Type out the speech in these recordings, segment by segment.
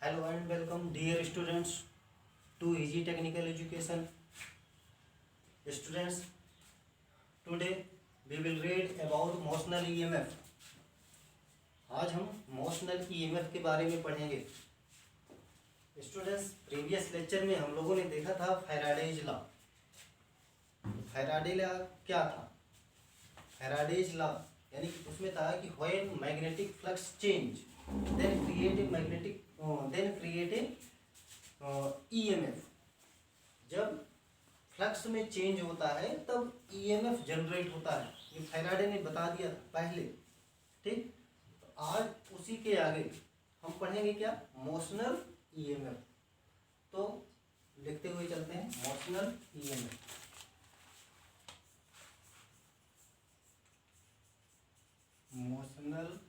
Hello and welcome dear students to Easy Technical Education. Students, today we will read about motional EMF. आज हम motional EMF के बारे में पढ़ेंगे. Students, previous lecture में हम लोगों ने देखा था फैराडेज लॉ. फैराडे लॉ क्या था? फैराडेज लॉ यानी कि उसमें था कि when magnetic flux change then create a EMF. जब फ्लक्स में चेंज होता है तब EMF जनरेट होता है. ये फैराडे ने बता दिया था पहले. ठीक, तो आज उसी के आगे हम पढ़ेंगे क्या? Motional EMF. तो लिखते हुए चलते हैं मोशनल EMF. मोशनल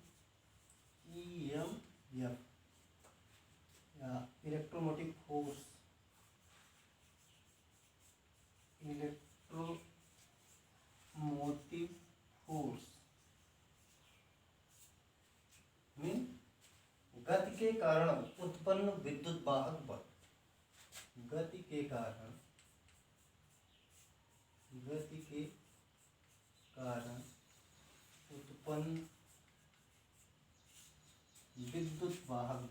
EMF या इलेक्ट्रोमोटिव फोर्स, मीन गति के कारण उत्पन्न विद्युत वाहक बल. गति के कारण उत्पन्न विद्युत वाहक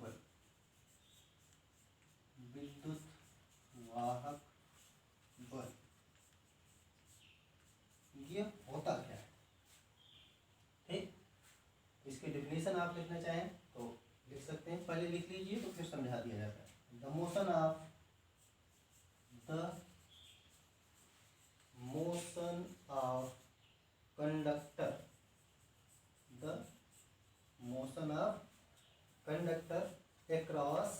बल. ये होता क्या है? ठीक, इसकी डेफिनेशन आप लिखना चाहें तो लिख सकते हैं. पहले लिख लीजिए तो फिर समझा दिया जाता है. The motion of conductor. The motion of conductor across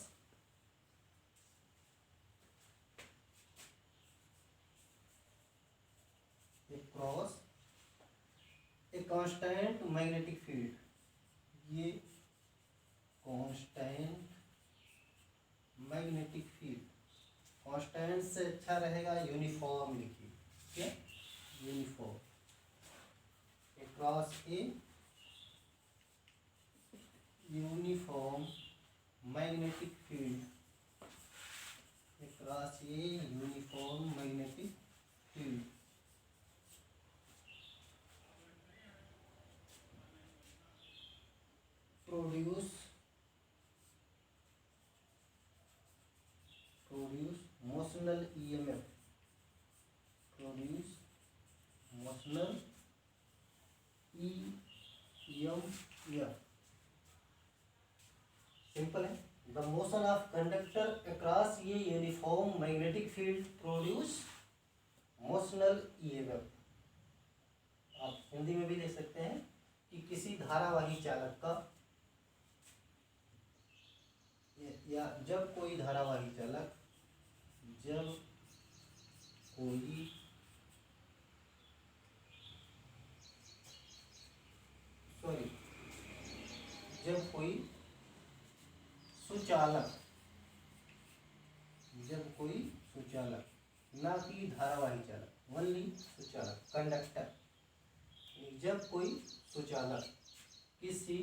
a constant magnetic field. ये कांस्टेंट मैग्नेटिक फील्ड. कांस्टेंट से अच्छा रहेगा यूनिफॉर्म लिखिए. क्या? Uniform. across a uniform magnetic field. across a uniform magnetic field produce motional EMF. Motional EMF. Simple है. The motion of conductor across ये uniform magnetic field produce motional EMF. आप हिंदी में भी लिख सकते हैं कि किसी धारावाही चालक का या जब कोई धारावाही चालक जब कोई सुचालक ना कि धारावाही चालक, ओनली सुचालक, कंडक्टर. जब कोई सुचालक किसी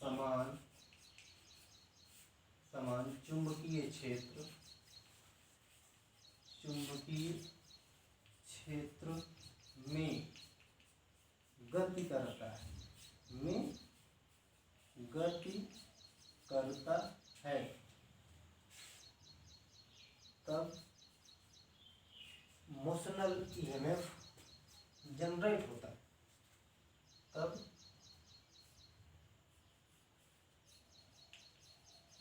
समान चुंबकीय क्षेत्र में गति करता है तब मोशनल EMF जनरेट होता है. तब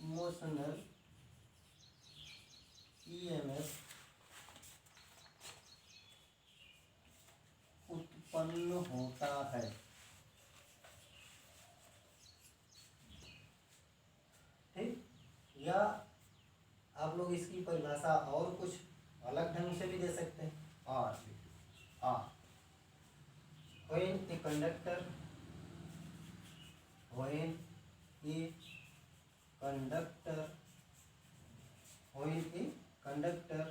मोशनल EMF उत्पन्न होता है. ठीक, या आप लोग इसकी परिभाषा और कुछ अलग ढंग से भी दे सकते हैं. और when a conductor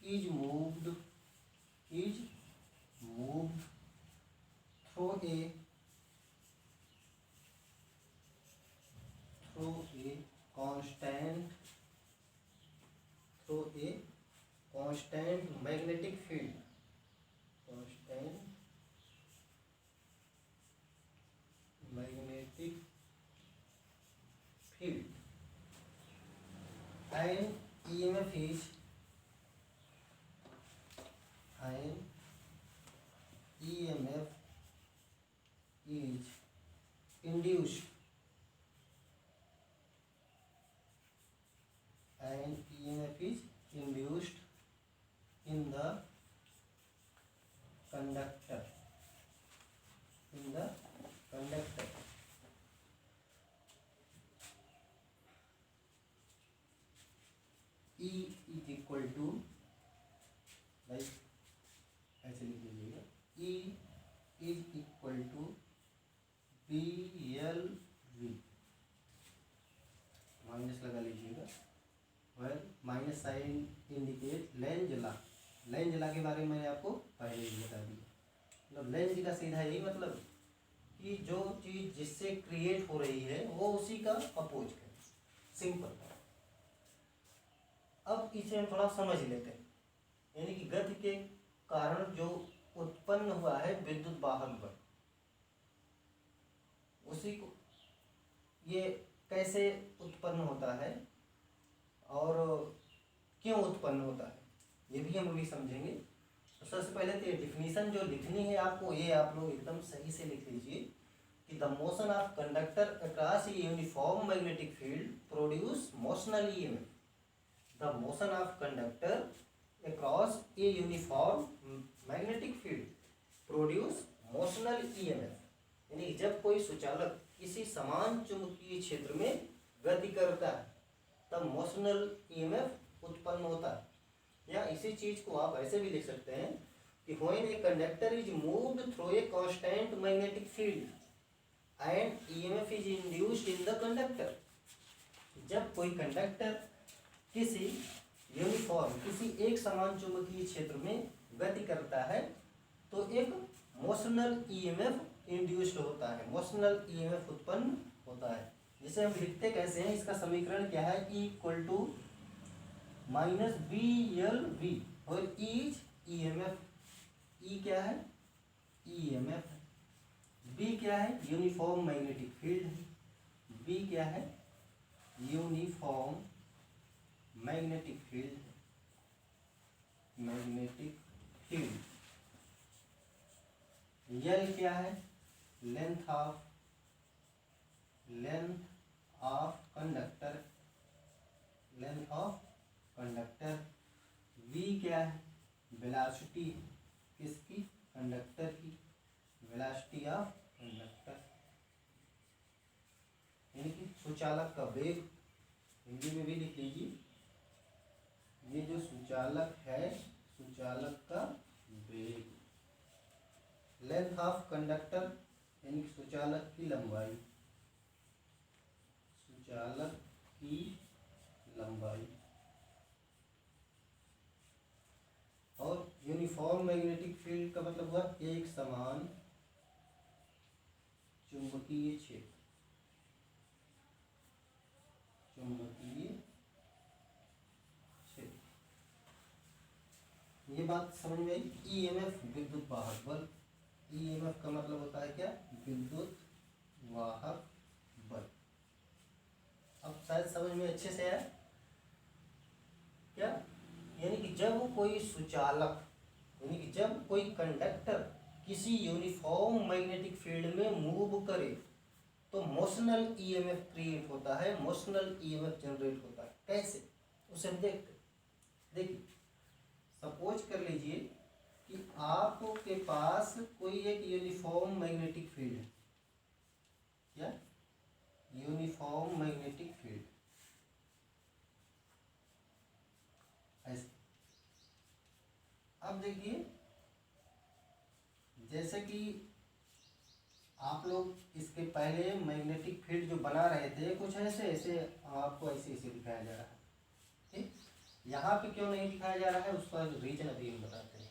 is moved through a is an EMF is induced and EMF is induced in the conductor E is equal to, like ऐसे लिख लीजिएगा, E is equal to BLV, minus लगा लीजिएगा, well minus sign indicate Lenz law. Lenz law के बारे में मैंने आपको पहले ही बता दिया। मतलब लेंज का सीधा यही मतलब कि जो चीज़ जिससे क्रिएट हो रही है वो उसी का अपोज करे, सिंपल। अब इसे हम थोड़ा समझ लेते हैं, यानी कि गति के कारण जो उत्पन्न हुआ है विद्युत वाहक बल, उसी को ये कैसे उत्पन्न होता है और क्यों उत्पन्न होता है, ये भी हम अभी समझेंगे। तो सबसे पहले तो ये डिफिनीशन जो लिखनी है आपको, ये आप लोग एकदम सही से लिख लीजिए कि the motion of conductor across a uniform magnetic field produce motional EMF. The motion of conductor across a uniform magnetic field produce motional EMF, यानी जब कोई सुचालक किसी समान चुंबकीय क्षेत्र में गति करता है तब मोशनल ईएमएफ उत्पन्न होता है। या इसी चीज को आप ऐसे भी लिख सकते हैं कि when a conductor is moved through a constant magnetic field and EMF is induced in the conductor. जब कोई कंडक्टर किसी यूनिफॉर्म, किसी एक समान चुंबकीय क्षेत्र में गति करता है तो एक मोशनल ईएमएफ इंड्यूस्ड होता है, मोशनल ईएमएफ उत्पन्न होता है। जिसे हम लिखते कैसे हैं, इसका समीकरण क्या है, E equal to minus BLV और ईज ईएमएफ। E क्या है, ईएमएफ, B क्या है, यूनिफॉर्म मैग्नेटिक फील्ड, B क्या है, uniform magnetic field, magnetic field. L क्या है, length of conductor, length of conductor. V क्या है, वेलोसिटी किसकी, कंडक्टर की, वेलोसिटी ऑफ कंडक्टर, यानी कि सुचालक का वेग। हिंदी में भी लिख लीजिए, ये जो सुचालक है, सुचालक का वेग। लेंथ ऑफ कंडक्टर यानी कि सुचालक की लंबाई, सुचालक की लंबाई। और यूनिफॉर्म मैग्नेटिक फील्ड का मतलब हुआ एक समान चुंबकीय क्षेत्र, चुंबकीय क्षेत्र। ये बात समझ में आई। ईएमएफ विद्युत वाहक बल, ईएमएफ का मतलब होता है क्या, विद्युत वाहक बल। अब शायद समझ में अच्छे से आया क्या, यानी कि जब कोई सुचालक, यानी कि जब कोई कंडक्टर किसी यूनिफॉर्म मैग्नेटिक फील्ड में मूव करे तो मोशनल ईएमएफ क्रिएट होता है, मोशनल ईएमएफ जनरेट होता है। कैसे, उसे हम देखते। देखिए, सपोज कर लीजिए कि आपके पास कोई एक यूनिफॉर्म मैग्नेटिक फील्ड है, क्या, यूनिफॉर्म मैग्नेटिक फील्ड ऐसे। अब देखिए, जैसे कि आप लोग इसके पहले मैग्नेटिक फील्ड जो बना रहे थे, कुछ ऐसे ऐसे आपको ऐसे ऐसे दिखाया जा रहा है, ठीक। यहाँ पे क्यों नहीं दिखाया जा रहा है, उसका रीजन अभी हम बताते हैं।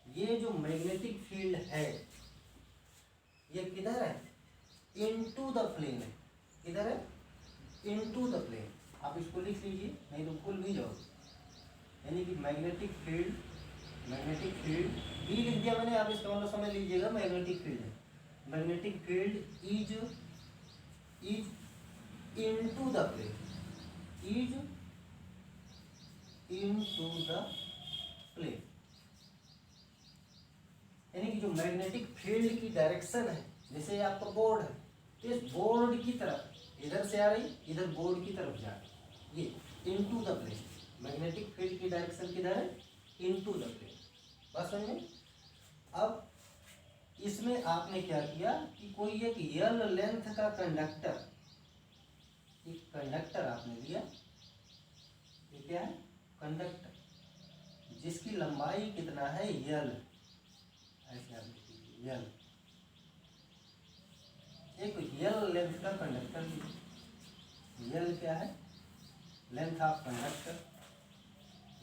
ये जो मैग्नेटिक फील्ड है ये किधर है, इनटू द प्लेन है। किधर है, इनटू द प्लेन। आप इसको लिख लीजिए, नहीं तो भूल भी जाओगे। यानी कि magnetic field, magnetic field B लिख दिया मैंने, आप इसका मतलब समझ लीजिएगा मैग्नेटिक फील्ड है। Magnetic field is into the plane, is into the plane, यानी कि जो मैग्नेटिक फील्ड की डायरेक्शन है, जैसे आपका बोर्ड है तो इस बोर्ड की तरफ इधर से आ रही, इधर बोर्ड की तरफ जा रही, ये into the plane, magnetic field की डायरेक्शन किधर है, इनटू द प्लेन। बात समझ में? अब इसमें आपने क्या किया कि कोई एक यल लेंथ का कंडक्टर, एक कंडक्टर आपने लिया, ये क्या है, कंडक्टर, जिसकी लंबाई कितना है, यल, ऐसे आप लिखिए यल, एक यल लेंथ का कंडक्टर लिया। यल क्या है, length of conductor,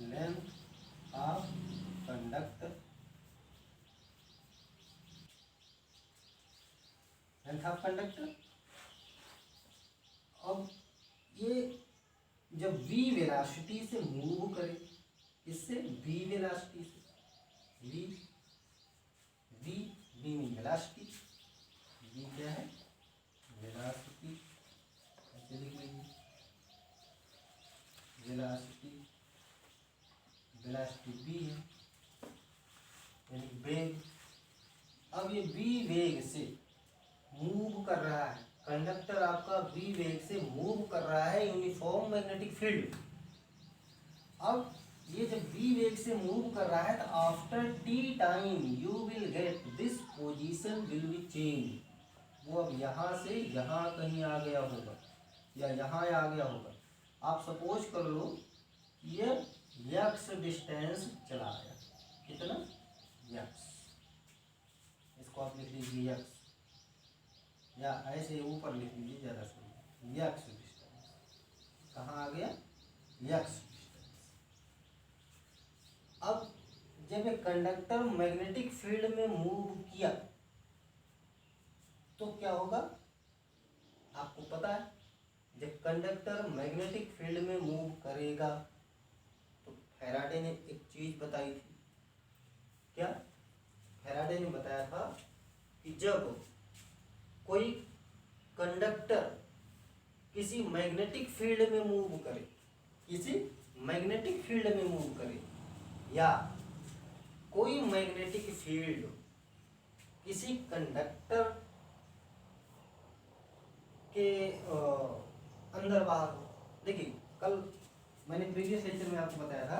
length of conductor, length of conductor. अब ये जब v वेलोसिटी से मूव करे, इससे v वेलोसिटी से, v मीन वेलोसिटी, v क्या है, वेलोसिटी, ऐसे लिख लीजिए, वेलोसिटी, वेलोसिटी v है, यानी वेग। अब ये v वेग से मूव कर रहा है, कंडक्टर आपका v वेग से मूव कर रहा है यूनिफॉर्म मैग्नेटिक फील्ड। अब ये जब v वेग से मूव कर रहा है तो after t time you will get this position will be change. वो अब यहाँ से यहाँ कहीं आ गया होगा या यहाँ आ गया होगा। आप सपोज कर लो ये x डिस्टेंस चला आया, कितना, x, इसको आप लिख लीजिए x, या ऐसे ऊपर लिख लीजिए ज़्यादा सही, x डिस्टेंस कहाँ आ गया, x डिस्टेंस। अब जब एक कंडक्टर मैग्नेटिक फील्ड में मूव किया तो क्या होगा, आपको पता है, जब कंडक्टर मैग्नेटिक फील्ड में मूव करेगा तो फैराडे ने एक चीज बताई थी, क्या, फैराडे ने बताया था कि जब कोई कंडक्टर किसी मैग्नेटिक फील्ड में मूव करे, किसी मैग्नेटिक फील्ड में मूव करे, या कोई मैग्नेटिक फील्ड किसी कंडक्टर के अंदर बाहर हो। देखिए कल मैंने प्रीवियस लेक्चर में आपको बताया था,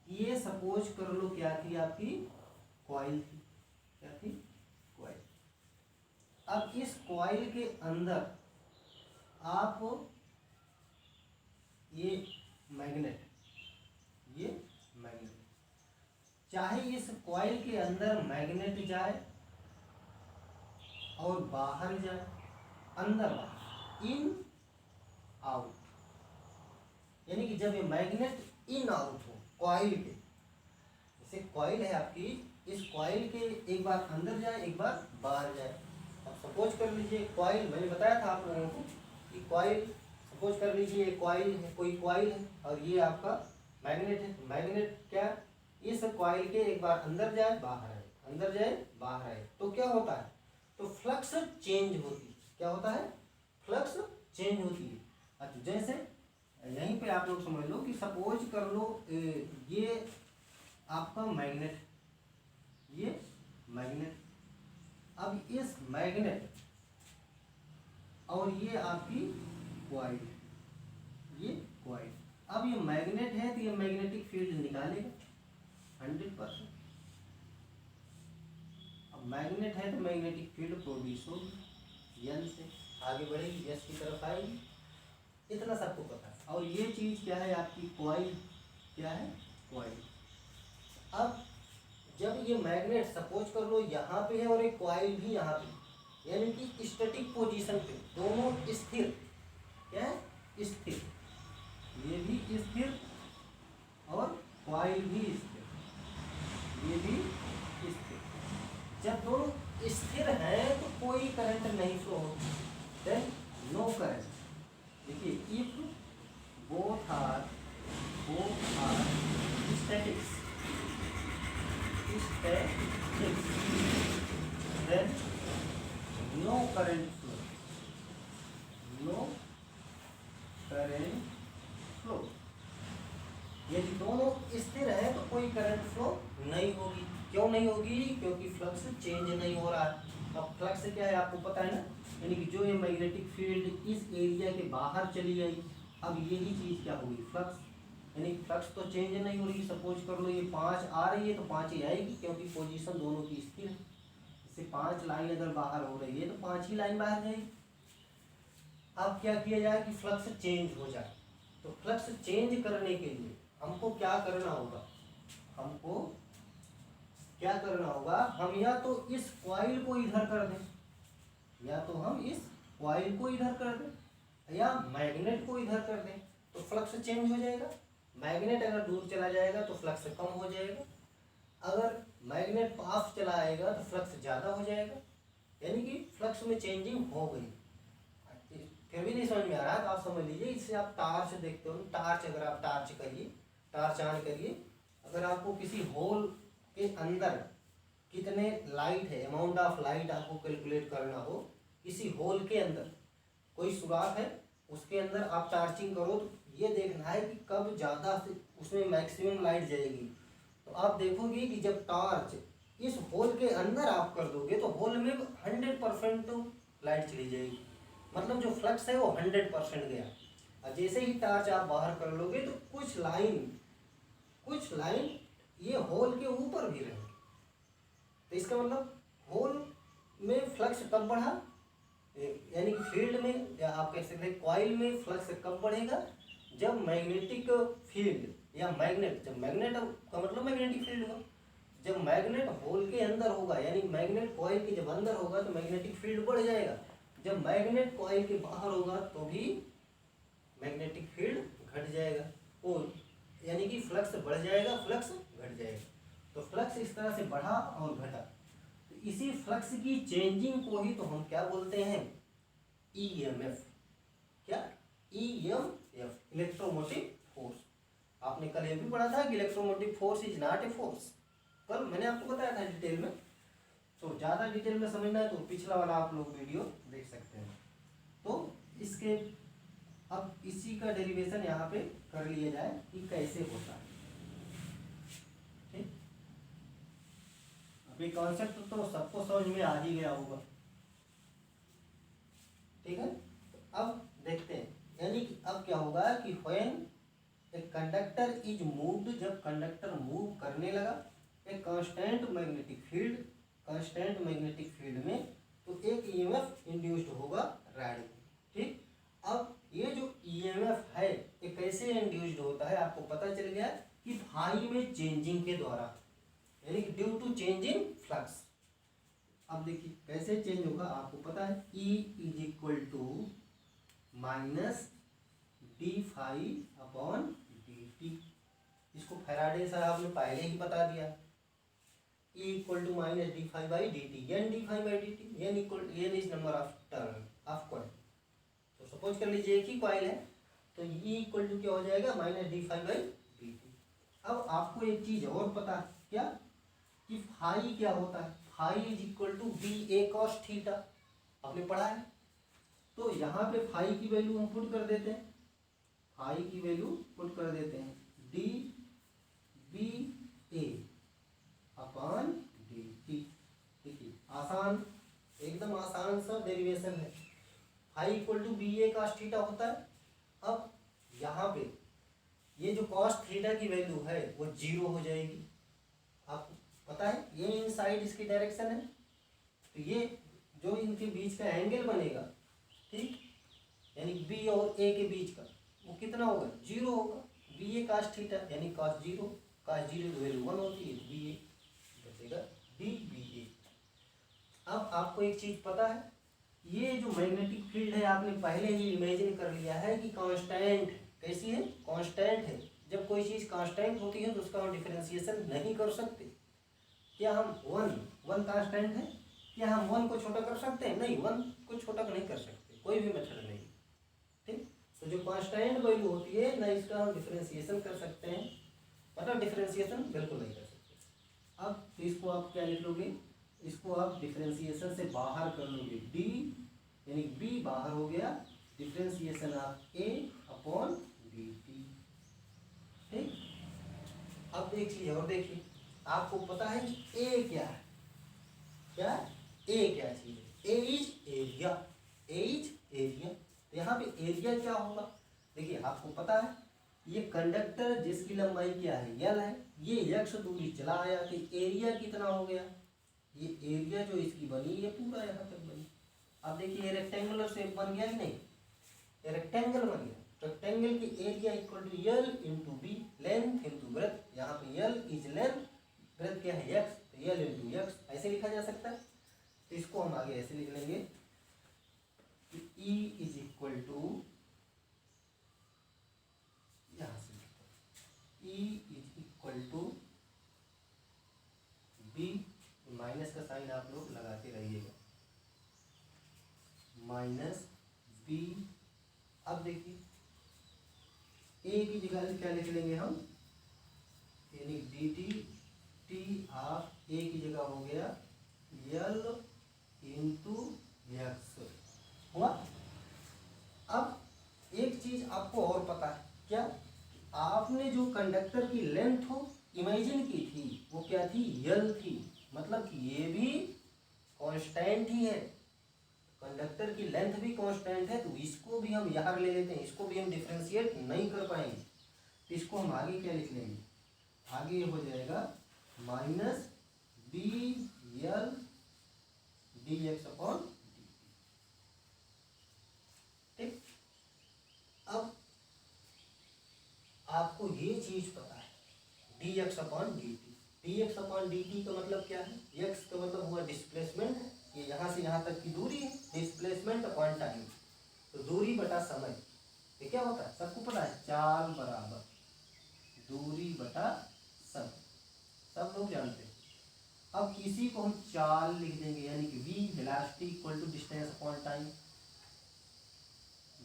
ये सपोज कर लो क्या थी, आपकी कॉइल थी, क्या थी, कॉइल। अब इस कॉइल के अंदर आप ये मैग्नेट, ये मैग्नेट, चाहे इस कॉइल के अंदर मैग्नेट जाए और बाहर जाए, अंदर बाहर, इन आउट, यानी कि जब ये मैग्नेट इन आउट हो कॉइल के, जैसे कॉइल है आपकी, इस कॉइल के एक बार अंदर जाए एक बार बाहर जाए। अब सपोज कर लीजिए कॉइल, मैंने बताया था आप लोगों को कि कॉइल, सपोज कर लीजिए कॉइल है, कोई कॉइल है और ये आपका मैग्नेट है। मैग्नेट क्या, इस कॉइल के एक बार अंदर जाए बाहर आए, अंदर जाए बाहर आए, तो क्या होता है, तो फ्लक्स चेंज होती है। क्या होता है, फ्लक्स चेंज होती है। अच्छा जैसे यहीं पे आप लोग समझ लो कि सपोज कर लो ये आपका मैग्नेट, ये मैग्नेट, अब इस मैग्नेट और ये आपकी कॉइल, ये कॉइल, अब ये मैग्नेट है तो ये मैग्नेटिक फील्ड निकालेगा 100%। अब मैग्नेट है तो मैग्नेटिक फील्ड प्रोड्यूस होगी, एन से आगे बढ़ेगी, एस की तरफ आएगी, इतना सबको पता है। और ये चीज़ क्या है आपकी कॉइल, क्या है, कॉइल। अब जब ये मैग्नेट सपोज कर लो यहाँ पे है और एक कॉइल भी यहाँ पे, यानी कि स्टैटिक पोजीशन पे, दोनों स्थिर, क्या है, स्थिर, ये भी स्थिर और कॉइल भी स्थिर, ये भी स्थिर। जब दोनों स्थिर हैं तो कोई करंट नहीं फ्लो होती, देन नो करंट। देखिए if both are statics, then no current flow, no current flow। यदि दोनों स्थिर है तो कोई करंट फ्लो नहीं होगी। क्यों नहीं होगी? क्योंकि फ्लक्स चेंज नहीं हो रहा है। अब फ्लक्स क्या है आपको पता है ना, यानी कि जो ये मैग्नेटिक फील्ड इस एरिया के बाहर चली गई, अब यही चीज क्या होगी? फ्लक्स। यानी फ्लक्स तो चेंज नहीं हो रही। सपोज कर लो ये 5 आ रही है तो 5 ही आएगी, क्योंकि पोजीशन दोनों की स्थिर है। इससे 5 लाइन अगर बाहर हो रही है तो 5 ही लाइन बाहर जाएगी। अब क्या किया जाए कि फ्लक्स चेंज हो जाए? तो फ्लक्स चेंज करने के लिए हमको क्या करना होगा? हमको क्या करना होगा? हम या तो इस कॉइल को इधर कर दें, या तो हम इस कॉइल को इधर कर दें, या मैग्नेट को इधर कर दें, तो फ्लक्स चेंज हो जाएगा। मैग्नेट अगर दूर चला जाएगा तो फ्लक्स कम हो जाएगा, अगर मैग्नेट पास चला आएगा तो फ्लक्स ज़्यादा हो जाएगा। यानी कि फ्लक्स में चेंजिंग हो गई। फिर भी नहीं समझ में आ रहा है तो आप समझ लीजिए, इससे आप टार्च देखते हो, टार्च अगर आप टार्च करिए, टार्च ऑन करिए, अगर आपको किसी होल के अंदर कितने लाइट है, अमाउंट ऑफ लाइट आपको कैलकुलेट करना हो, किसी होल के अंदर कोई सुराख है, उसके अंदर आप टार्चिंग करो तो ये देखना है कि कब ज़्यादा से उसमें मैक्सिमम लाइट जाएगी। तो आप देखोगे कि जब टॉर्च इस होल के अंदर आप कर दोगे तो होल में 100% तो लाइट चली जाएगी, मतलब जो फ्लक्स है वो 100% गया। और जैसे ही टॉर्च आप बाहर कर लोगे तो कुछ लाइन ये होल के ऊपर भी रहेगी। तो इसका मतलब होल में फ्लक्स कब बढ़ा, यानी कि फील्ड में, या आप कह सकते हैं कॉइल में फ्लक्स कब बढ़ेगा? जब मैग्नेटिक फील्ड या मैग्नेट, जब मैग्नेट का मतलब मैग्नेटिक फील्ड होगा, जब मैग्नेट होल के अंदर होगा, यानी मैग्नेट कॉइल के जब अंदर होगा तो मैग्नेटिक फील्ड बढ़ जाएगा। जब मैग्नेट कॉइल के बाहर होगा तो भी मैग्नेटिक फील्ड घट जाएगा, और यानी कि फ्लक्स बढ़ जाएगा, फ्लक्स घट जाएगा। तो फ्लक्स इस तरह से बढ़ा और घटा, तो इसी फ्लक्स की चेंजिंग को ही तो हम क्या बोलते हैं? ईएमएफ। क्या? EMF, electromotive force. आपने कल ये भी पढ़ा था कि electromotive force is not a force, कल मैंने आपको बताया था डिटेल में। तो ज़्यादा डिटेल में समझना है तो पिछला वाला आप लोग वीडियो देख सकते हैं। तो इसके अब इसी का डेरिवेशन यहाँ पे कर लिया जाए कि कैसे होता है। ठीक, अभी कॉन्सेप्ट तो सबको समझ में आ ही गया होगा। ठीक है, अब देखते हैं, यानी कि अब क्या होगा कि when a conductor is moved, जब कंडक्टर मूव करने लगा a constant magnetic field, constant magnetic field में, तो एक ईएमएफ इंड्यूस्ड होगा रैड। ठीक, अब ये जो ईएमएफ है ये कैसे इंड्यूस्ड होता है आपको पता चल गया कि फाई में चेंजिंग के द्वारा, यानी कि due to change in flux. अब देखिए कैसे चेंज होगा आपको पता है, E is equal to minus D phi upon D T. इसको फैराडे साहब ने पहले ही बता दिया, E equal to minus D phi by D T, N D phi by D T, N equal N is number of turn of coil. तो suppose कर लीजिए एक ही कॉइल है तो E इक्वल टू क्या हो जाएगा? Minus D phi by D T. अब आपको एक चीज और पता है क्या, कि फाई क्या होता है? Phi is equal to B A cos theta, आपने पढ़ा है। तो यहाँ पे फाई की वैल्यू हम पुट कर देते हैं, फाई की वैल्यू पुट कर देते हैं D B A upon D T. देखिए आसान, एकदम आसान सा डेरिवेशन है। Phi equal to B A cos theta होता है। अब यहाँ पे ये जो कॉस थीटा की वैल्यू है वो 0 हो जाएगी, आपको पता है ये इनसाइड इसकी डायरेक्शन है, तो ये जो इनके बीच का एंगल बनेगा, ठीक, यानी बी और ए के बीच का, वो कितना होगा? 0 होगा। बी ए कॉस थीटा यानी कॉस 0, कॉस 0 की वैल्यू 1 होती है, बी ए बचेगा डी बी ए। अब आपको एक चीज पता है, ये जो मैग्नेटिक फील्ड है आपने पहले ही इमेजिन कर लिया है कि कांस्टेंट, कैसी है? कांस्टेंट है। जब कोई चीज़ कांस्टेंट होती है तो उसका हम डिफरेंशिएशन नहीं कर सकते। क्या हम वन कांस्टेंट है, क्या हम 1 को छोटा कर सकते हैं? नहीं, 1 को छोटा नहीं कर सकते, कोई भी मेथड नहीं। ठीक, तो जो कांस्टेंट वैल्यू होती है ना, इसका हम डिफरेंशिएशन कर सकते हैं, मतलब डिफरेंशिएशन बिल्कुल नहीं कर सकते। अब तो इसको आप क्या लिख लोगे? इसको आप डिफरेंशिएशन से बाहर कर लोगे, डी यानी बी बाहर हो गया, differentiation of A upon D T. ठीक, अब देख लीजिए और देखिए, आपको पता है ए क्या है? क्या ए क्या चीज है? A is area, A is area. तो यहाँ पे एरिया क्या होगा? देखिए आपको पता है ये कंडक्टर जिसकी लंबाई क्या है, यल है, ये यक्ष दूरी चला आया तो एरिया कितना हो गया? ये एरिया जो इसकी बनी ये पूरा यहाँ तक बनी। अब देखिए ये रेक्टेंगुलर शेप बन गया कि नहीं? ये रेक्टेंगल बन गया। रेक्टेंगल की area equal to L into B, length into breadth. यहाँ पे यल इज लेंथ, ब्रेथ क्या है यक्स, तो यल इंटू यक्स ऐसे लिखा जा सकता है। तो इसको हम आगे ऐसे लिख लेंगे कि E इज इक्वल टू, यहाँ से E is equal to B, minus का साइन आप लोग लगाते रहिएगा, माइनस बी। अब देखिए ए की जगह क्या लिख लेंगे हम, यानी डी टी टी ऑफ ए की जगह हो गया यल इंटू यक्स हुआ। अब एक चीज आपको और पता है क्या? आपने जो कंडक्टर की लेंथ हो इमेजिन की थी वो क्या थी? यल थी। मतलब कि ये भी कांस्टेंट ही है, कंडक्टर की लेंथ भी कांस्टेंट है, तो इसको भी हम यहाँ ले लेते हैं, इसको भी हम डिफ्रेंशिएट नहीं कर पाएंगे। तो इसको हम आगे क्या लिख लेंगे? आगे हो जाएगा minus B L D X upon D T. ठीक, अब आपको ये चीज पता है D X upon D T. D X upon D T का मतलब क्या है? एक्स का मतलब हुआ डिस्प्लेसमेंट, ये यहाँ से यहाँ तक की दूरी है, डिस्प्लेसमेंट अपॉन टाइम, तो दूरी बटा समय। ये क्या होता है? सबको पता है, चाल बराबर दूरी बटा समय, सब लोग जानते हैं। अब किसी को हम चाल लिख देंगे, यानी कि v velocity equal to distance upon time,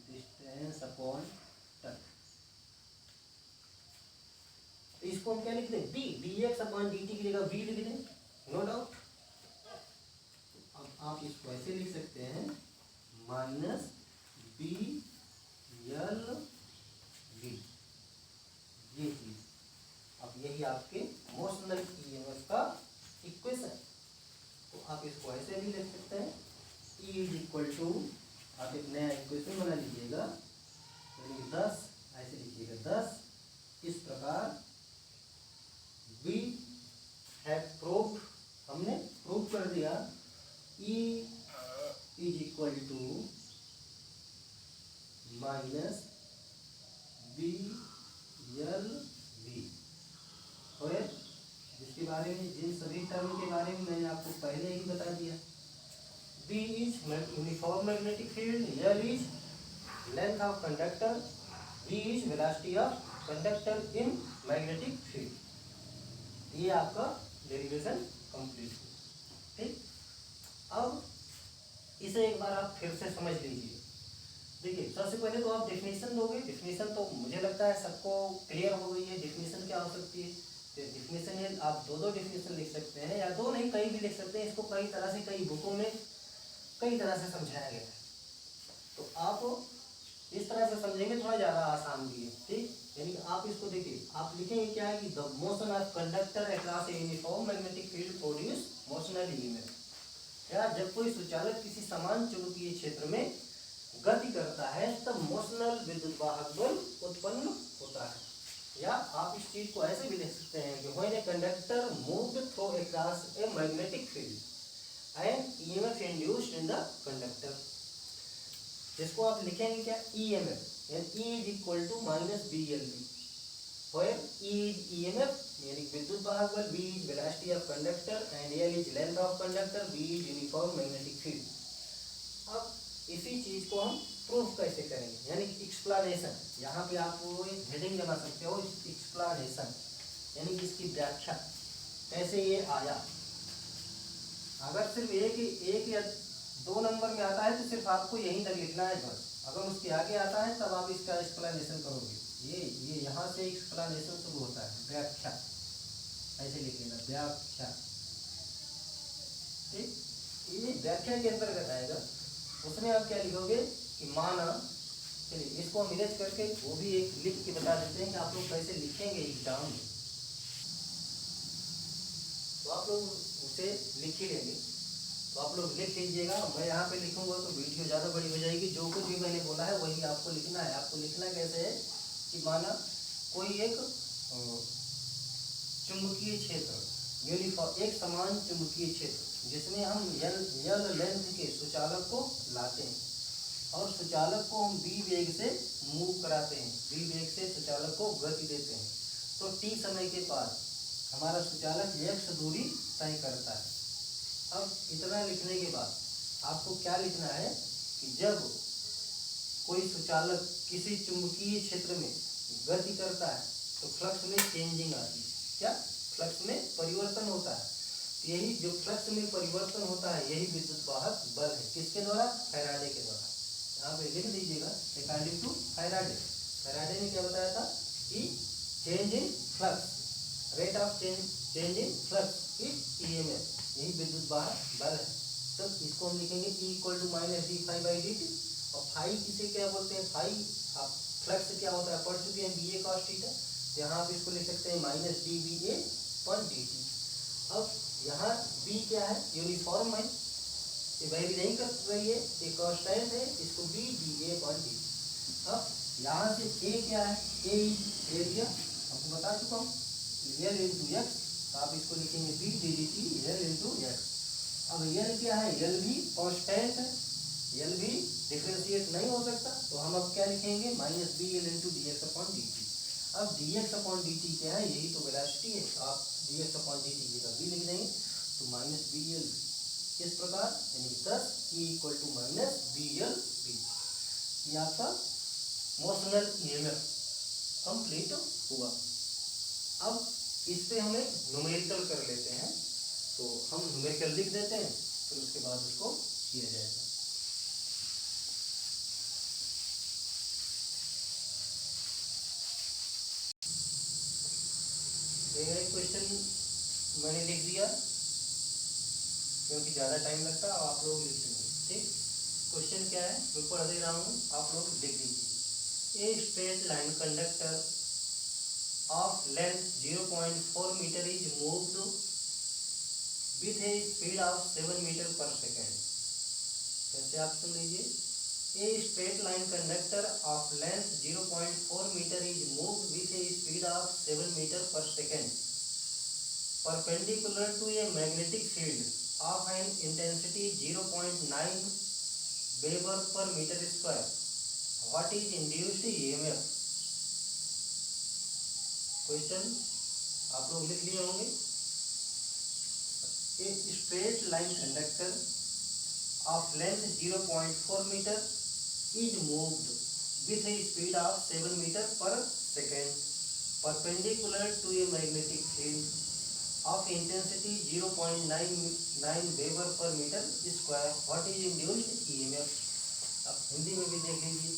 distance upon time. तो इसको हम क्या लिख दें? b, dx अपॉन dt की जगह v लिख दें, नो डाउट। अब आप इसको ऐसे लिख सकते हैं माइनस बी यल वी, ये चीज। अब यही आपके मोशनल ईएमएफ का इक्वेशन। तो आप इसको ऐसे भी लिख सकते हैं, E इज इक्वल टू, आप एक नया इक्वेशन बना लीजिएगा, यानी 10 ऐसे लिखिएगा 10। इस प्रकार वी हैव प्रूव्ड, हमने प्रूव कर दिया E is equal to minus B L V, और जिसके बारे में, जिन सभी टर्म के बारे में मैंने आपको पहले ही बता दिया। B is uniform magnetic field, L is length of conductor, V is velocity of conductor in magnetic field. ये आपका डेरिवेशन कंप्लीट हुआ। ठीक, अब इसे एक बार आप फिर से समझ लीजिए। देखिए सबसे पहले तो आप डेफिनेशन दोगे, डेफिनेशन तो मुझे लगता है सबको क्लियर हो गई है डेफिनेशन क्या हो सकती है। तो डेफिनेशन है, आप दो डेफिनेशन लिख सकते हैं, या दो नहीं कई भी लिख सकते हैं। इसको कई तरह से, कई बुकों में कई तरह से समझाया गया है, तो आप इस तरह से समझेंगे थोड़ा ज़्यादा आसान भी है। ठीक, यानी कि आप इसको देखिए, आप लिखेंगे क्या है कि the motion of conductor across a uniform magnetic field produce motional EMF. क्या, जब कोई सुचालक किसी समान चुंबकीय क्षेत्र में गति करता है तब मोशनल विद्युत वाहक बल उत्पन्न होता है। या आप इस चीज को ऐसे भी लिख सकते हैं कि when a conductor moved through across a magnetic field and EMF induced in the conductor, जिसको आप लिखेंगे क्या? ईएमएफ, यानी E is equal to minus B L B, where E is EMF यानी विद्युत वाहक बल, V is velocity of conductor and L is length of conductor, V is uniform magnetic field। अब इसी चीज को हम प्रूफ कैसे करेंगे, यानी एक्सप्लेनेशन। यहाँ पे आप वो एक हेडिंग लगा सकते हो, एक्सप्लेनेशन, यानी इसकी व्याख्या कैसे ये आया। अगर सिर्फ एक या दो नंबर में आता है तो सिर्फ आपको यहीं तक लिखना है बस। अगर उसके आगे आता है तब आप इसका एक्सप्लेनेशन करोगे। ये यहाँ से एक्सप्लेनेशन शुरू होता है, व्याख्या, ऐसे लिखिएगा व्याख्या। ठीक, ये व्याख्या के अंतर्गत आएगा। उसमें आप क्या लिखोगे कि माना, चलिए इसको हम इरेज करके वो भी एक लिख के बता देते हैं कि आप लोग कैसे लिखेंगे एग्जाम में। आप लोग उसे लिख ही लेंगे। तो आप लोग लिख लीजिएगा, मैं यहाँ पे लिखूंगा तो वीडियो ज़्यादा बड़ी हो जाएगी। जो कुछ भी मैंने बोला है वही आपको लिखना है। आपको लिखना कैसे है कि माना कोई एक चुंबकीय क्षेत्र, यूनिफॉर्म एक समान चुंबकीय क्षेत्र जिसमें हम यल लेंथ के सुचालक को लाते हैं और सुचालक को हम बी वेग से मूव कराते हैं, बी वेग से सुचालक को गति देते हैं। तो टी समय के बाद हमारा सुचालक x दूरी तय करता है। अब इतना लिखने के बाद आपको क्या लिखना है कि जब कोई सुचालक किसी चुंबकीय क्षेत्र में गति करता है तो फ्लक्स में चेंजिंग आती है। क्या? फ्लक्स में परिवर्तन होता है। तो यही जो फ्लक्स में परिवर्तन होता है यही विद्युत वाहक बल है। किसके द्वारा? फैराडे के द्वारा। यहाँ पे लिख दीजिएगा अकॉर्डिंग टू फैराडे। फैराडे ने क्या बताया था कि change in flux, rate of change in flux is EMF, यही विद्युत वाहक बल है। तब इसको हम लिखेंगे E equal to minus D phi by D T. और फाई किसे क्या बोलते हैं? फाई आप फ्लक्स क्या होता है पढ़ चुके हैं, बी ए कॉस थीटा। तो यहाँ आप इसको लिख सकते हैं माइनस डी बी ए पर डी टी। अब यहाँ बी क्या है? यूनिफॉर्म है, ये वेरी नहीं कर रही है, ये कांस्टेंट है, इसको बी डी ए पर डी। अब यहाँ से ए क्या है? ए एरिया आपको बता चुका हूँ, एल इंटू एक्स। तो आप इसको लिखेंगे B D D T L into X. अब एल क्या है? एल भी कांस्टेंट है, एल भी डिफ्रेंशिएट नहीं हो सकता। तो हम अब क्या लिखेंगे? Minus B L into D X upon D T. अब D X upon D T क्या है? यही तो वेलोसिटी है। तो आप D X upon D T जगह बी लिख देंगे तो माइनस बी एल इस प्रकार, यानी 10 E equal to minus B L B. ये आपका मोशनल ईएमएफ कंप्लीट हुआ। अब इस पे हम एक न्यूमेरिकल कर लेते हैं। तो हम न्यूमेरिकल लिख देते हैं, फिर उसके बाद उसको किया जाएगा। एक क्वेश्चन मैंने लिख दिया क्योंकि ज़्यादा टाइम लगता है, आप लोग लिख लेंगे। ठीक, क्वेश्चन क्या है मैं पढ़ दे रहा हूँ, आप लोग लिख दीजिए। A straight line conductor of length 0.4 metre is moved with a speed of 7 metre per second. कैसे आप सुन लीजिए। A straight line conductor of length 0.4 metre is moved with a speed of 7 metre per second perpendicular to a magnetic field of an intensity 0.9 Weber per meter square. What is induced EMF? Question आप लोग लिख लिए होंगे। एक straight line conductor of length 0.4 metre is moved with a speed of 7 metre per second perpendicular to a magnetic field of intensity 0.99 Weber per meter square. What is induced EMF? अब हिंदी में भी देख लीजिए।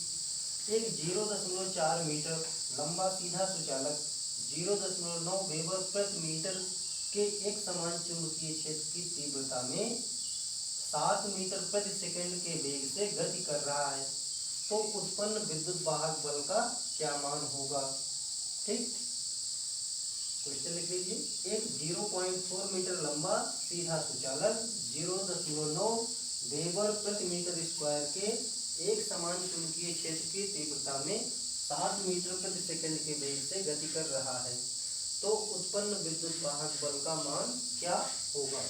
एक 0.4 मीटर लंबा सीधा सुचालक 0.9 weber प्रति मीटर के एक समान चुंबकीय क्षेत्र की तीव्रता में 7 मीटर प्रति सेकंड के वेग से गति कर रहा है, तो उत्पन्न विद्युत वाहक बल का क्या मान होगा? ठीक, क्वेश्चन लिख लीजिए। एक 0.4 मीटर लंबा सीधा सुचालक 0.9 वेबर प्रति मीटर स्क्वायर के एक समान चुंबकीय क्षेत्र की तीव्रता में 7 मीटर प्रति सेकंड के वेग से गति कर रहा है, तो उत्पन्न विद्युत वाहक बल का मान क्या होगा?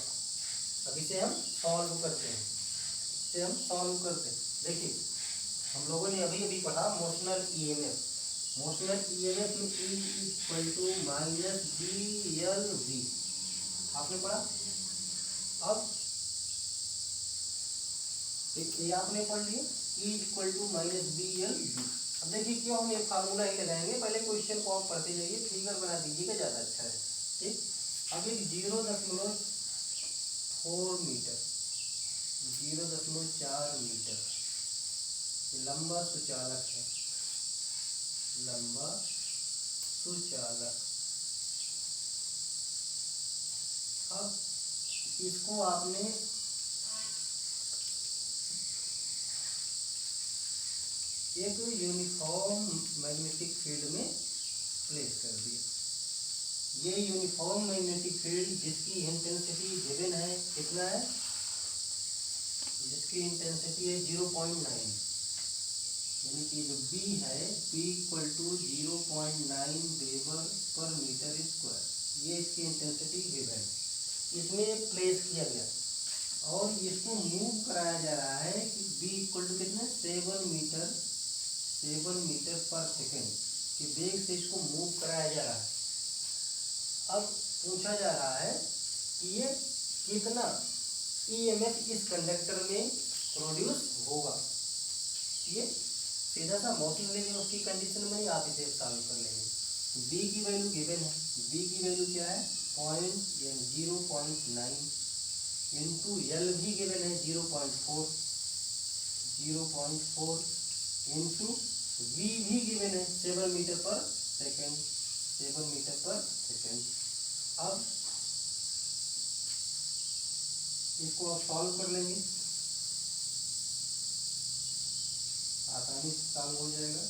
अब इसे हम सॉल्व करते हैं। देखिए, हम लोगों ने अभी अभी पढ़ा मोशनल ईएमएफ। मोशनल ईएमएफ में E equal to minus B L V आपने पढ़ा। अब ये आपने पढ़ लिया E equal to minus B L V. अब देखिए क्यों हम ये फार्मूला ही लगाएंगे, पहले क्वेश्चन को आप पढ़ते जाइए, फिगर बना दीजिएगा, ज़्यादा अच्छा है। ठीक, अब एक 0.4 मीटर 0.4 मीटर लंबा सुचालक है, लंबा सुचालक। अब इसको आपने एक यूनिफॉर्म मैग्नेटिक फील्ड में प्लेस कर दिया। ये यूनिफॉर्म मैग्नेटिक फील्ड जिसकी इंटेंसिटी गिवन है कितना है, जिसकी इंटेंसिटी है 0.9, यानी कि जो B है B equal to 0.9 weber per metre square, ये इसकी इंटेंसिटी गिवन इसमें प्लेस किया गया और इसको मूव कराया जा रहा है कि B इक्वल टू कितने 7 मीटर पर सेकेंड के वेग से इसको मूव कराया जा रहा है। अब पूछा जा रहा है कि ये कितना ईएमएफ इस कंडक्टर में प्रोड्यूस होगा। ये सीधा सा मोशन लेंगे उसकी कंडीशन में ही आप इसे सॉल्व कर लेंगे। B की वैल्यू गिवन है, B की वैल्यू क्या है 0.9 इंटू एल भी गिवन है 0.4 इंटू V भी गिवन है 7 मीटर पर सेकेंड। अब इसको आप सॉल्व कर लेंगे, आसानी से सॉल्व हो जाएगा,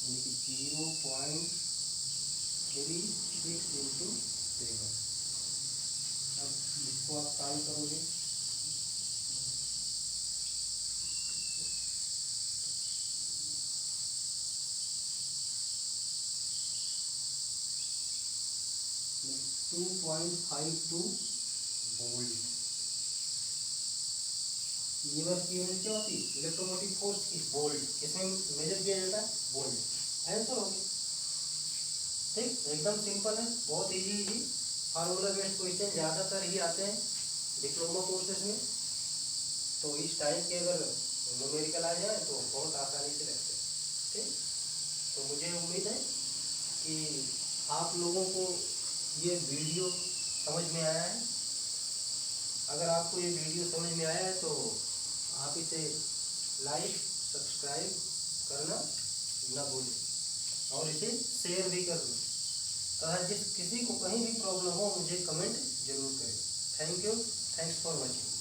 यानी कि 0.36 इंटू 7। अब इसको आप सॉल्व करोगे तो 2.52 वोल्ट। ईएमएफ की यूनिट क्या होती है, इलेक्ट्रोमोटिव फोर्स की वोल्ट, किसमें मेजर किया जाता है, वोल्ट। आंसर हो गया। ठीक, एकदम सिंपल है, बहुत इजी फार्मूला बेस्ड क्वेश्चन ज़्यादातर ही आते हैं डिप्लोमा कोर्सेज में, तो इस टाइप के अगर न्यूमेरिकल आ जाए तो बहुत आसानी से लगते हैं। ठीक, तो मुझे उम्मीद है कि आप लोगों को ये वीडियो समझ में आया है। अगर आपको ये वीडियो समझ में आया है तो आप इसे लाइक सब्सक्राइब करना ना भूलें और इसे शेयर भी कर दें, तथा जिस किसी को कहीं भी प्रॉब्लम हो मुझे कमेंट जरूर करें। Thank you, thanks for watching.